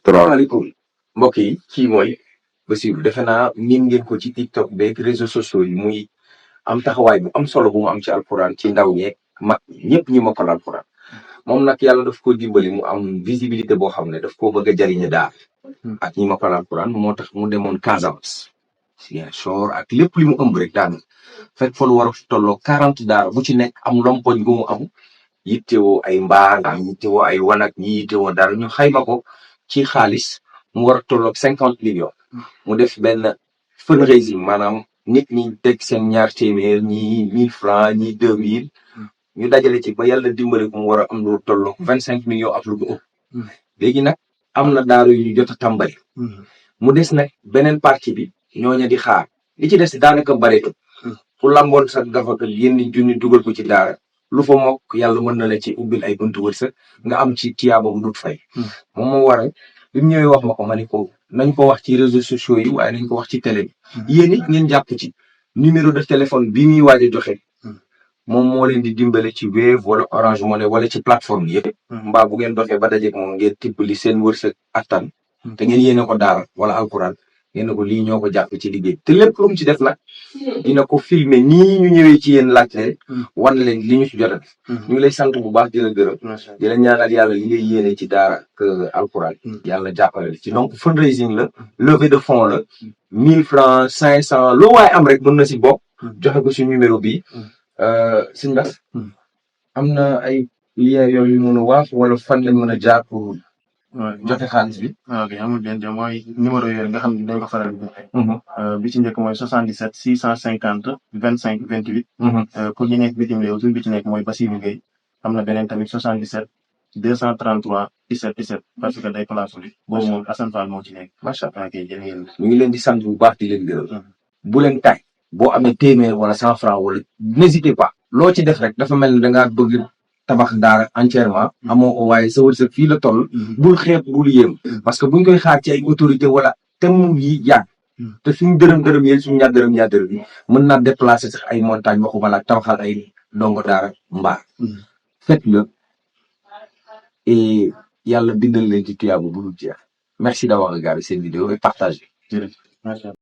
salaamaaleykum mbokk yi kii mooy Bachirou defe naa miin ngeen ko ci TikTok beeg réseaux sociaux yi muy am taxawaay bu am solo bu mu am ci alxuraan ci ndaw ñeeg mag ñëpp ñi mokkal alxuraan moom nag yàlla daf ko dimbali mu am visibilité boo xam ne daf koo bëgg a jariñe daal ak ñi mokkal alxuraan moo tax mu demoon casamass Ziguinchor ak lépp li mu ëmb rek daanu fekk fa lu war a tolloo 40 daara bu ci nekk am lompoñ gu mu am yittewoo ay mbaar ñi yittewoo ay wanak ñi yittewoo dara ñu xayma ko ci xaalis mu war a tolloog 50 millions mu def benn fundraising maanaam nit ñi teg seen ñaar téeméer ñi 1000 francs ñi 2000 ñu dajale ci ba yàlla dimbali ko mu war a am lu tolloog 25 millions ak lu ko ëpp léegi nag am na daara yu ñu jot a tàmbali mu des nag beneen partie bi ñooña di xaar li ci des daanaka bareetul fu lamboon sa gafa yenn junni dugal ko ci daara lu fa mokk yàlla mën na la ci ubbil ay buntu wërsëg nga am ci tiyaabam dut fay moom moo waral bi mu ñëwee wax ma ko ma ni ko nañ ko wax ci réseaux sociaux yi waaye nañ ko wax ci télé bi yéen it ngeen jàpp ci numéro de téléphone bi muy waaj a joxe moom moo leen di dimbale ci Wave wala Orange Money wala ci plateforme yëpp mbaa bu ngeen doxee ba dajeeg moom ngeen tibbali seen wërsëg attan te ngeen yéene ko daara wala alquran ngeen ko lii ñoo ko jàpp ci liggéey te lépp lu mu ci def nag dina ko filmer nii ñu ñëwee ci yéen laaj leen wan leen li ñu ci jot a def ñu ngi lay sant bu baax di la gërëm di la ñaanal yàlla li ngay yéene ci daara ak alquran yàlla jàppale ci donc fundraising la levée de fonds la 1000 francs 500 loo waaye am rek mën na si bokk joxe ko si numéro bi sëñ Bass am na ay lien yooyu mën a wax wala fan lañ mën a jaar pour joxe xaalis bi. ok amul benn mooy numéro yooyu nga xam ne dañ ko faral di joxe. bi ci njëkk mooy 77 650 25 28. pour ñu nekk bitim réew bi ci nekk mooy Bachirou Gueye am na beneen tamit 77 233 17 17 parce que day place bi boobu moom Assane Fall moo ci nekk. macha allah ok jërë ngeen. ñu ngi leen di sant bu baax di leen gërëm. bu leen tay boo amee téeméer wala 100 francs wala n'hésitez pas loo ci def rek dafa mel ni da ngaa bëgg. tabax daara entièrement amoo ko waaye sa wërsëg fii la toll bul xeeb bul yéem parce que buñ koy xaar ci ay autorité wala te mu yi yàgg te suñu dërëm yéen suñu ñaar dërëm yi mën naa déplacer sax ay montagne waxuma la tabaxal ay ndongo daara mbaar faites-le et yàlla bindal leen ci tuyaabu bu dul jeex merci d'avoir regardé cette vidéo et partagé. jërëjëf.